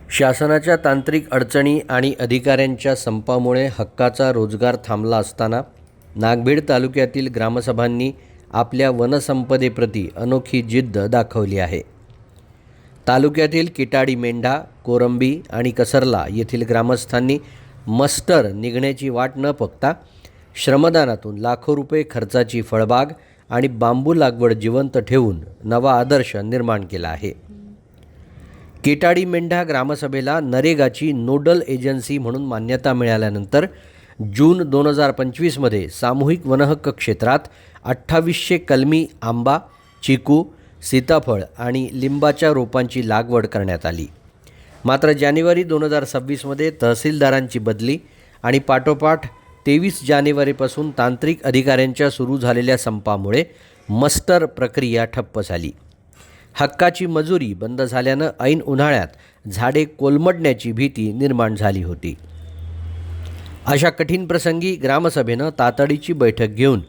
शासनाच्या तांत्रिक अडचणी आणि अधिकाऱ्यांच्या संपामुळे हक्काचा रोजगार थांबला असताना नागभीड तालुक्यातील ग्रामसभांनी आपल्या वनसंपदेप्रती अनोखी जिद्द दाखवली आहे। तालुक्यातील किटाडी मेंढा, कोरंबी आणि कसरला येथील ग्रामस्थांनी मस्टर निघण्याची वाट न बघता श्रमदानातून लाखो रुपये खर्चाची फळबाग आणि बांबू लागवड जिवंत ठेवून नवा आदर्श निर्माण केला आहे। किटाडी मेंढा ग्रामसभेला नरेगाची नोडल एजन्सी म्हणून मान्यता मिळाल्यानंतर जून 2025 मध्ये सामूहिक वनहक्क क्षेत्रात 2800 कलमी आंबा, चिकू, सीताफळ आणि लिंबाच्या रोपांची लागवड करण्यात आली। मात्र जानेवारी 2026 मध्ये तहसीलदारांची बदली आणि पाठोपाठ 23 जानेवारीपासून तांत्रिक अधिकाऱ्यांच्या सुरू झालेल्या संपामुळे मस्टर प्रक्रिया ठप्प झाली। हक्काची मजुरी बंद झाल्यानं ऐन उन्हाळ्यात झाडे कोलमडण्याची भीती निर्माण झाली होती। अशा कठीण प्रसंगी ग्रामसभेनं तातडीची बैठक घेऊन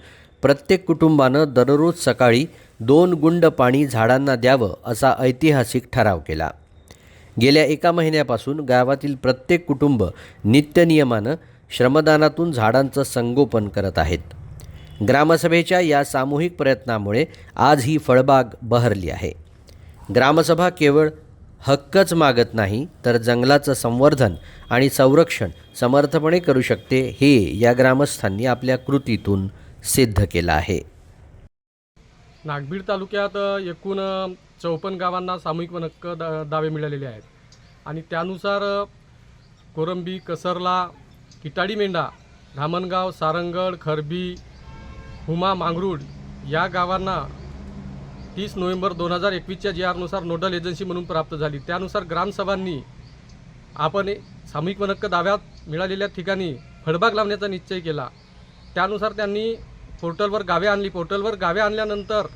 प्रत्येक कुटुंबानं दररोज सकाळी 2 गुंड पाणी झाडांना द्यावं असा ऐतिहासिक ठराव केला। गेल्या 1 महिन्यापासून गावातील प्रत्येक कुटुंब नित्यनियमानं श्रमदानातून झाडांचं संगोपन करत आहेत। ग्रामसभेच्या या सामूहिक प्रयत्नामुळे आज ही फळबाग बहरली आहे। ग्रामसभा केवळ हक्कच मागत नाही तर जंगलाचं संवर्धन आणि संरक्षण समर्थपणे करू शकते, हे या ग्रामस्थांनी आपल्या कृतीतून सिद्ध केलं आहे। नागभीड तालुक्यात एकूण 54 गावांना सामूहिक वनहक्क दावे मिळालेले आहेत आणि त्यानुसार कोरंबी, कसरला, किटाडी मेंढा, धामणगाव, सारंगड, खरबी, हुमा, मांगरूड या गावांना 30 नोव्हेंबर 2021च्या GR नुसार नोडल एजन्सी म्हणून प्राप्त झाली। त्यानुसार ग्रामसभांनी आपण सामूहिक वनहक्क दाव्यात मिळालेल्या ठिकाणी फळबाग लावण्याचा निश्चय केला। त्यानुसार त्यांनी पोर्टलवर गावे आणली। पोर्टलवर गावे आणल्यानंतर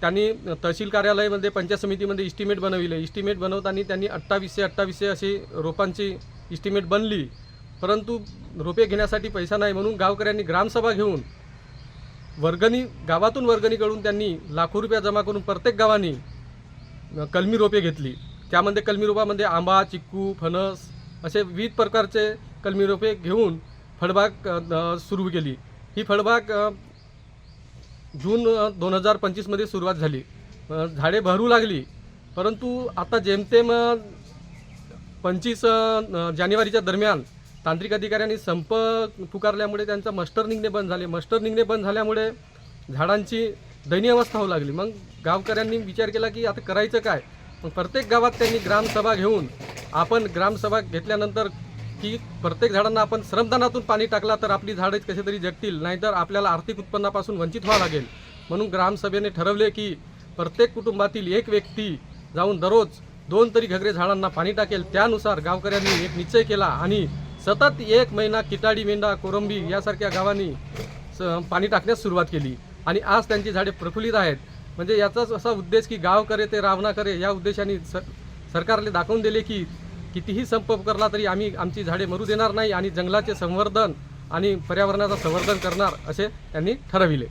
त्यांनी तहसील कार्यालयामध्ये पंचायत समितीमध्ये इस्टिमेट बनविले। इस्टिमेट बनवताना त्यांनी 2800 अशी रोपांची इस्टिमेट बनली, परंतु रोपे घेण्यासाठी पैसा नाही म्हणून गावकऱ्यांनी ग्रामसभा घेऊन गावातून वर्गणी काढून त्यांनी लाखो रुपये जमा करून प्रत्येक गावांनी कलमी रोपे घेतली। त्यामध्ये कलमी रोपामध्ये आंबा, चिक्कू, फणस असे विविध प्रकारचे कलमी रोपे घेऊन फळबाग सुरू केली। ही फळबाग जून 2025 मध्ये सुरुवात झाली। झाडे बहरू लागली, परंतु आता जेमतेम 25 जानेवारीच्या दरम्यान तांत्रिक अधिकाऱ्यांनी संप पुकारल्यामुळे त्यांचा मस्टर निघणे बंद झाले। मस्टर निघणे बंद झाल्यामुळे झाडांची दयनीय अवस्था होऊ लागली। मग गावकऱ्यांनी विचार केला की आता करायचं काय। मग प्रत्येक गावात त्यांनी ग्रामसभा घेऊन आपण ग्रामसभा घेतल्यानंतर की प्रत्येक झाडांना आपण श्रमदानातून पाणी टाकला तर आपली झाडे कसे तरी जगतील, नाहीतर आपल्याला आर्थिक उत्पन्नापासून वंचित व्हावं लागेल। म्हणून ग्रामसभेने ठरवले की प्रत्येक कुटुंबातील एक व्यक्ती जाऊन दररोज 2 तरी घगरे झाडांना पाणी टाकेल। त्यानुसार गावकऱ्यांनी एक निश्चय केला आणि सतत 1 महिना किटाडी मेंढा, कोरंबी यासारख्या गावांनी पाणी टाकण्यास सुरुवात केली आणि आज त्यांची झाडे प्रफुल्लित आहेत। म्हणजे याचाच असा उद्देश की गाव करे ते राव ना करे या उद्देशाने सरकारला दाखवून दिले की कितीही संप करला तरी आम्ही आमची झाडे मरू देणार नाही आणि जंगलाचे संवर्धन आणि पर्यावरणाचं संवर्धन करणार असे त्यांनी ठरविले।